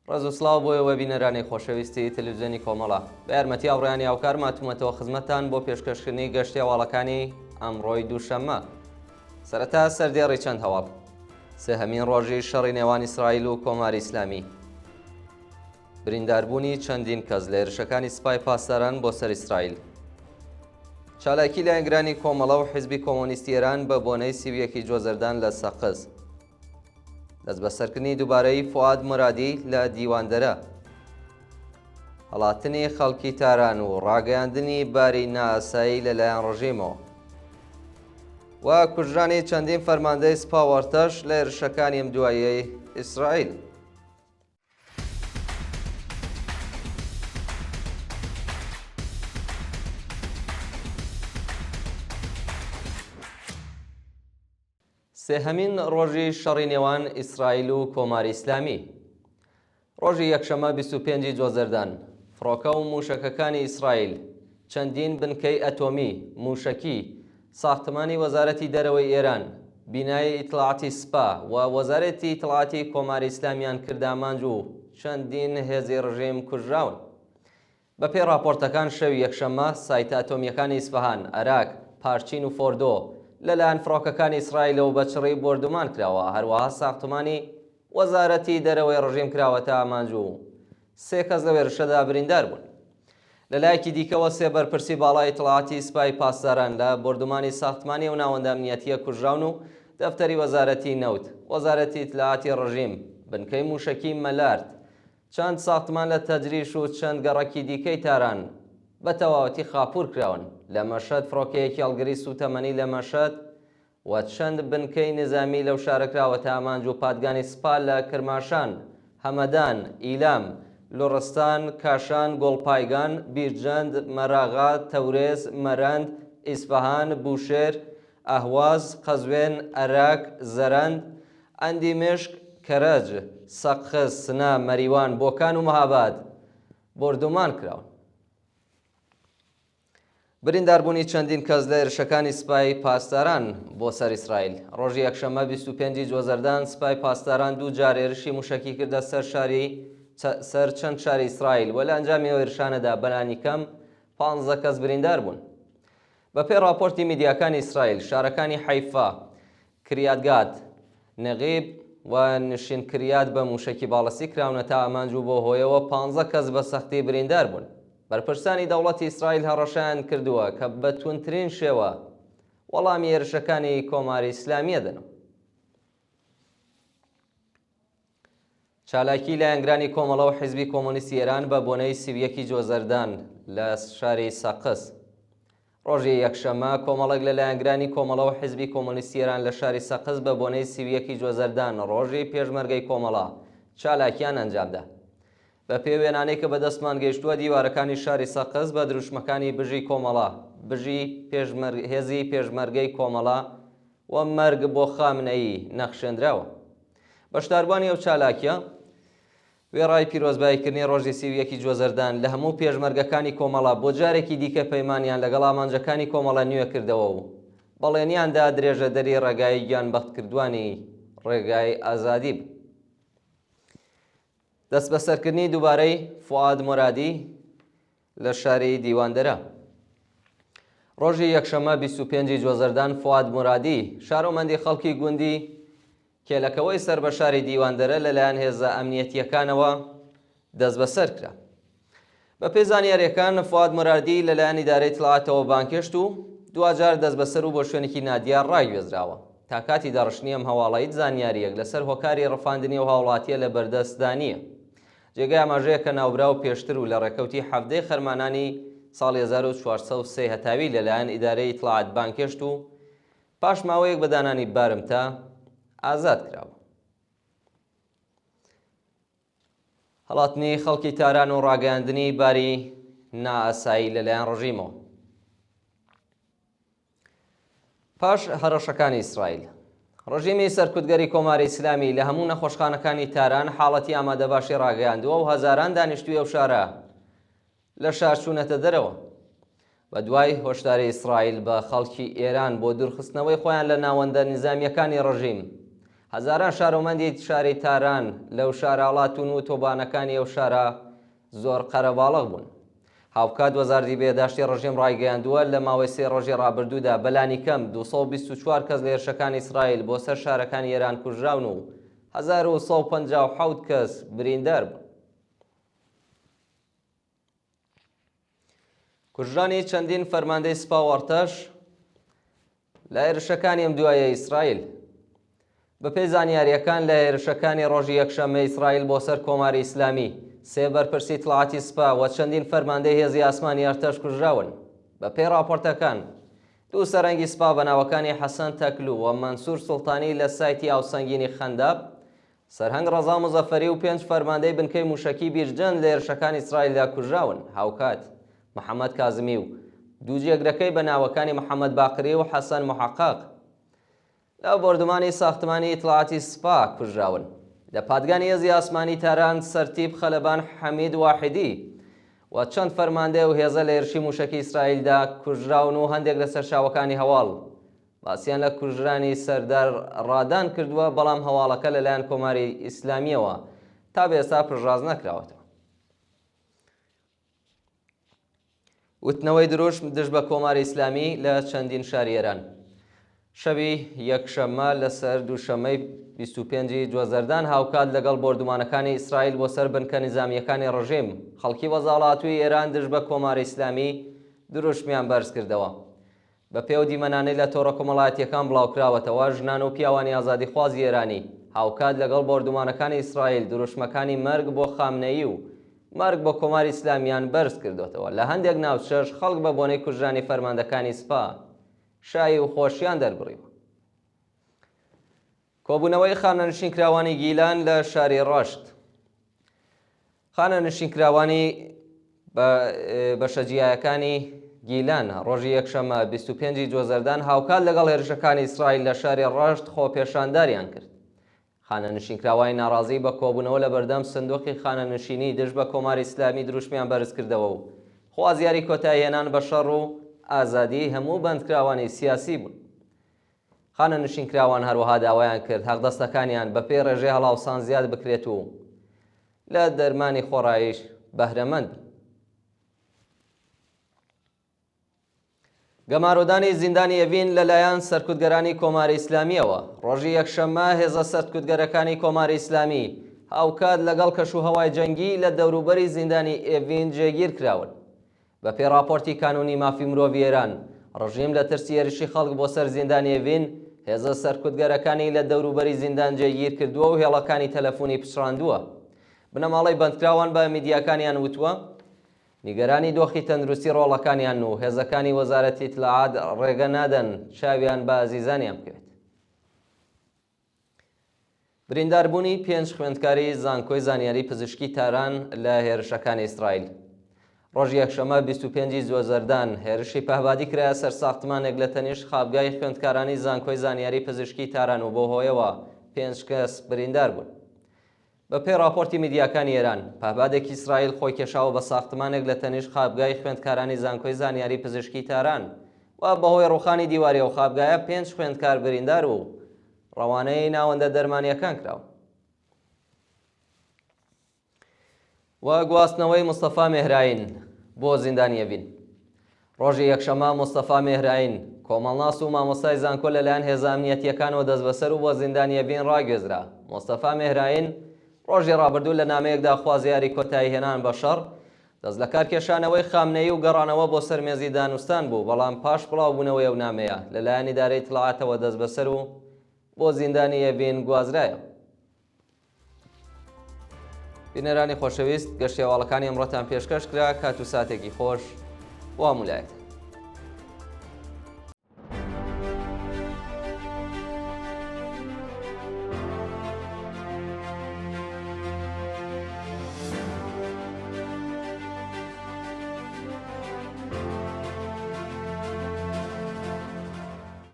ڕێز و سڵاو بۆیەوە بینەرانی خۆشەویستی تەلەڤیزیۆنی کۆمەڵە بە یارمەتی ئاڕۆیانی هاوکار ماتوومەتەوە خزمەتتان بۆ پێشکەشکردنی گەشتی هەواڵەکانی ئەمڕۆی دووشەممە. سەرەتا سەردێڕی چەند هەواڵ. سێهەمین ڕۆژی شەڕی نێوان ئیسرائیل و کۆماری ئیسلامی. برینداربوونی چەندین کەس لە هێرشەکانی سوپای پاسداران بۆ سەر ئیسرائیل. چالاکی لایەنگرانی کۆمەڵە و حیزبی کۆمۆنیستی ئێران بە بۆنەی سیویەکی جۆزەردان لە سەقز. دەست بەسەرکردنی دووبارەی فواد مرادی لە دیواندەرە. هەڵاتنی خەڵکی تاران و ڕاگەیاندنی باری نائاسایی لەلایەن ڕژیمەوە و کوژرانی چەندین فەرماندەی سپاوەرتەش لە هێرشەکانی ئەم دواییەی ئیسرائیل. سێهەمین ڕۆژی شەڕی نێوان ئیسرائیل و کۆماری ئیسلامی. ڕۆژی یەکشەمە 25 جۆزەردان فڕۆکە و موشەکەکانی ئیسرائیل چەندین بنکەی ئەتۆمی، موشەکی، ساختمانی وەزارەتی دەرەوەی ئێران، بینایی ئیتلاعاتی سپا و وەزارەتی ئیتلاعاتی کۆماری ئیسلامیان کردامانج و چەندین هێزی ڕژیم کوژراون. بەپێی راپۆرتەکان شەوی یەکشەمە سایتە ئەتۆمیەکانی ئیسفەهان، عێراق، پارچین و فۆردۆ لەلایەن فڕۆکەکانی ئیسرائیلەوە بەچڕی بۆردومان کراوە. هەروەها ساختمانی وەزارەتی دەرەوەی ڕژیم کراوەتە ئامانج و 3 کەس لە وێرشەدا بریندار بوون. لەلایەکی دیکەوە 3 بەرپرسی باڵای ئیتلاعاتی سوپای پاسداران لە بۆردومانی ساختمانی و ناوەندە ئەمنیەتیە کوژراون و دەفتەری وەزارەتی نەوت، وەزارەتی ئیتلاعاتی ڕژیم، بنکەی موشەکی مەلارد، چەند ساختمان لە تەجریش و چەند گەڕەکی دیکەی تاران بە تەواوەتی خاپوور کراون. لە مەشەد فڕۆکەیەکی هەڵگری سوتەمەنی لە مەشەد و چەند بنکەی نظامی لەو شارەکراوەتە ئامانج و پادگانی سپا لە کرماشان، هەمەدان، ئیلام، لوڕستان، کاشان، گۆڵپایگان، بیرجەند، مەراغا، تەورێز، مەرەند، ئیسفەهان، بوشێر، ئەهواز، قەزوێن، عێراق، زەرەند، ئەندیمشق، کەرەج، سەقخس، سنا، مەریوان، بۆکان و مەهاباد بۆردومان کراون. برینداربوونی چەندین کەس لە هێرشەکانی سوپای پاسداران بۆ سەر ئیسرائیل. ڕۆژی یەکشەمە 25 جۆزەردان سوپای پاسداران دوو جار هێرشی موشەکی کردە سەر چەند شاری ئیسرائیل و لە ئەنجامی ئەو هێرشانەدا بەلانی کەم 15 کەس بریندار بوون. بەپێی راپۆرتی میدیاکانی ئیسرائیل شارەکانی حەیفا، کریات نەغیب و نشینکریات بە موشەکی باڵەسی کراونەتە ئامانج و بۆ هۆیەوە 15 کەس بە سەختی بریندار بوون. بەرپرسانی دەوڵەتی ئیسرائیل هەڕەشیان کردووە کە بە توندترین شێوە وەڵامی هێرشەکانی کۆماری ئیسلامیە دەنەوە. چالاکی لایەنگرانی کۆمەڵە و حیزبی کۆمۆنیستی ئێران بە بۆنەی سیویەکی جۆزەردان لە شاری سەقز. ڕۆژی یەکشەمە کۆمەڵێک لە لایەنگرانی کۆمەڵە و حیزبی کۆمۆنیستی ئێران لە شاری سەقز بە بۆنەی سیویەکی جۆزەردان ڕۆژی پێشمەرگەی کۆمەڵە چالاکیان ئەنجامدا. بە پێی وێنانەی کە بەدەستمان گەیشتووە دیوارەکانی شاری سەقز بە دروشمەکانی بژی کۆمەڵە، بژی هێزی پێشمەرگەی کۆمەڵە و مەرگ بۆ خامنەیی نەخشێنراوە. بەشداربوانی ئەو چالاکیە وێڕای پیرۆزباییکردنی ڕۆژی سیویەکی جۆزەردان لە هەموو پێشمەرگەکانی کۆمەڵە بۆ جارێکی دیکە پەیمانیان لەگەڵ ئامانجەکانی کۆمەڵە نوێ کردەوە و بەڵێنیاندا درێژە دەری ڕێگای گیانبەختکردوانی ڕێگای ئازادی بوو. دەست بەسەرکردنی دووبارەی فواد مرادی لە شاری دیواندەرە. ڕۆژی یەکشەمە 25 جۆزەردان فواد مرادی شارۆمەندی خەڵکی گوندی کێلەکەوەی سەر بە شاری دیواندەرە لەلایەن هێزە ئەمنیەتیەکانەوە دەست بەسەر کرا. بە پێی زانیاریەکان فواد مرادی لەلایەن ئیدارەی ئیتلاعاتەوە بانکێشت و دوجار دەست بەسەر و بۆ شوێنێکی نادیار ڕاگوێزراوە. تا کاتی دەڕشنی ئەم هەواڵەیت زانیاریەک لەسەر هۆکاری ڕەفاندنی و هاوڵاتیە لە بەردەستدانیە. جێگای ئاماژەیە کە ناوبراو پێشتر و لە ڕێکەوتی هەفتەی خەرمانانی ساڵی 1403 هەتاوی لەلایەن ئیدارەی ئیتلاعات بانکێشت و پاش ماوەیەک بە دانانی بارمتە ئازاد کراوە. هەڵاتنی خەڵکی تاران و ڕاگەیاندنی باری نائاسایی لەلایەن ڕژیمەوە. پاش هەڕەشەکانی ئیسرائیل ڕژیمی سەرکوتگەری کۆماری ئیسلامی لە هەموو نەخۆشخانەکانی تاران حاڵەتی ئامادەباشی ڕاگەیاندووە و هەزاران دانیشتووی ئەو شارە لە شار چوونەتە دەرەوە. بە دوای هۆشداری ئیسرائیل بە خەڵکی ئێران بۆ دوورخستنەوەی خۆیان لە ناوەندە نیزامیەکانی ڕژیم، هەزاران شارۆمەندی شاری تاران لەو شارەڵاتون و تۆبانەکانی ئەو شارە زۆر قەرەباڵغ بوون. هاوکات وەزارەتی بێداشتی ڕژیم ڕایگەیاندووە لە ماوەی 3 ڕۆژی ڕابردوودا بەلانی کەم 224 کەس لە هێرشەکانی ئیسرائیل بۆ سەر شارەکانی ئێران کوژراون و 1157 کەس بریندار بوون. کوژرانی چەندین فەرماندەی سوپا و ئەرتەش لە هێرشەکانی ئەم دوایە ئیسرائیل. بەپێی زانیاریەکان لە هێرشەکانی ڕۆژی یەکشەممە ئیسرائیل بۆ سەر کۆماری ئیسلامی 3 بەرپرسی تڵاتی سوپا و چەندین فەرماندەی هێزی ئاسمانی ئەرتەش کوژراون. بەپێی راپۆرتەکان 2 سەرەنگی سوپا بەناوەکانی حەسەن تەکلو و مەنسوور سوڵتانی لە سایتی ئاوسەنگینی خەنداب، سەرهەنگ ڕەزا مزەفەری و 5 فەرماندەی بنکەی موشەکی بیرجەن لە هێرشەکانی ئیسرائیلدا کوژراون. هاوکات محەممەد کازمی و 2 جێگرەکەی بەناوەکانی محەممەد باقری و حەسەن محەقق لە بۆردومانی ساختمانی ئیتڵاعاتی سوپا کوژراون. لە پادگانی هێزی ئاسمانی تاران سەرتیب خەلەبان حەمید واحیدی و چەند فەرماندەی و هێزە لە هێرشی موشەکی ئیسرائیلدا کوژراون و هەندێک لە سەرچاوەکانی هەواڵ باسییان لە کوژرانی سەردار ڕادان کردووە، بەڵام هەواڵەکە لەلایەن کۆماری ئیسلامیەوە تا بێستا پژڕاز نەکراوەتەوە. وتنەوەی دروش دژ بە کۆماری ئیسلامی لە چەندین شاری ئێران. شەوی یەکشەممە لەسەر دووشەمەی 25 جوەزەردان هاوکات لەگەڵ بۆردومانەکانی ئیسرائیل بۆ سەر بنکە نیزامیەکانی ڕژیم خەڵکی وەزاڵاتووی ئێران دژ بە کۆماری ئیسلامی دروشمیان بەرز کردەوە. بە پێو دیمەنانەی لە تۆڕە کۆمەڵایەتیەکان بڵاوکراوەتەوە، ژنان و پیاوانی ئازادیخوازی ئێرانی هاوکات لەگەڵ بۆردومانەکانی ئیسرائیل دروشمەکانی مەرگ بۆ خامنەیی و مەرگ بۆ کۆماری ئیسلامیان بەرز کردوێتەوە. لە هەندێک ناوچەش خەڵک بە بۆنەی کوژرانی فەرماندەکانی سوپا شایی و خۆشیان دەربڕیوە. کۆبوونەوەی خانەنشینکراوانی گیلان لە شاری ڕەشت. خانەنشینکراوانی بەشەجیایەکانی گیلان ڕۆژی یەکشەممە 25 جوەزەردان هاوکات لەگەڵ هێرشەکانی ئیسرائیل لە شاری ڕەشت خۆپێشانداریان کرد. خانەنشینکراوانی ناڕازی بە کۆبوونەوە لە بەردەم سندوقی خانەنشینی دژ بە کۆماری ئیسلامی دروشمیان بەرز کردەوە و خوازیاری کۆتاییهێنان بە شەڕ و ئازادی هەموو بەندکراوانی سیاسی بوون. خانەنشینکراوان هەروەها داوایان کرد هەڵدەستەکانیان بەپێی ڕێژەی هەڵاوسان زیاد بکرێت و لە دەرمانی خۆڕاییش بەهرەمەند بن. گەمارۆدانی زیندانی ئەڤین لەلایەن سەرکوتگەرانی کۆماری ئیسلامیەوە. ڕۆژی یەکشەممە هێزە سەرکوتگەرەکانی کۆماری ئیسلامی هاوکات لەگەڵ کەشوهەوای جەنگی لە دەوروبەری زیندانی ئێڤین جێگیر کراون. بە پێی راپۆرتی کانونی مافی مرۆڤی ئێران، ڕژیم لە ترسی هێرشی خەڵک بۆ سەر زیندانی ئێڤین هێزە سەرکوتگەرەکانی لە دەوروبەری زیندان جێگیر کردووە و هێڵەکانی تەلەفۆنی پچڕاندووە. بنەماڵەی بەندکراوان بە میدیاکانیان وتووە نیگەرانی دۆخی تەندروستی ڕۆڵەکانیان و هێزەکانی وەزارەتی ئیتلاعات ڕێگە نادەن چاویان بە ئازیزانیان بکەوێت. برینداربوونی 5 خوێندکاری زانکۆی زانیاری پزیشکی تاران لە هێرشەکانی ئیسرائیل. ڕۆژی یەکشەممە 25 جوەزەردان هێرشی پەهبادی کرایە سەر ساختمانێک لە تەنیشت خابگای خوێندکارانی زانکۆی زانیاری پزیشکی تاران و بۆ هۆیەوە 5 کەس بریندار بوون. بە پێی راپۆرتی میدیاکانی ئێران، پەهبادێکی ئیسرائیل خۆی کێشاوە بە ساختمانێک لە تەنیشت خابگای خوێندکارانی زانکۆی زانیاری پزیشکی تاران و بەهۆی ڕوخانی دیواری و خابگایە 5 خوێندکار بریندار و ڕەوانەی ناوەندە دەرمانیەکان کراوە. و گواستنەوەی مستەفا مێهراین بۆ زیندانی ئەڤین. ڕۆژی یەکشەممە مستەفا مێهراین کۆمەڵناس و مامۆستای زانکۆ لەلایەن هێزە ئەمنیەتیەکانەوە دەست بەسەر و بۆ زیندانی ئەڤین ڕاگوێزرا. مستەفا مێهراین ڕۆژی ڕابردوو لە نامەیەکدا خوازیاری کۆتاییهێنان بە شەڕ دەست لە کارکێشانەوەی خامنەیی و گەڕانەوە بۆ سەرمێزی دانوستان بوو، بەڵام پاش بڵاوبوونەوەی ئەو نامەیە لەلایەن ئیدارەی ئیتڵاعاتەوە دەست بەسەر و بۆ زیندانی ئەڤین گوازرایە. بینەرانی خۆشەویست، گەشت هێواڵەکانی ئەمڕۆتان پێشکەش کرا. کات و ساتێکی خۆش بۆ هەموو لایەک.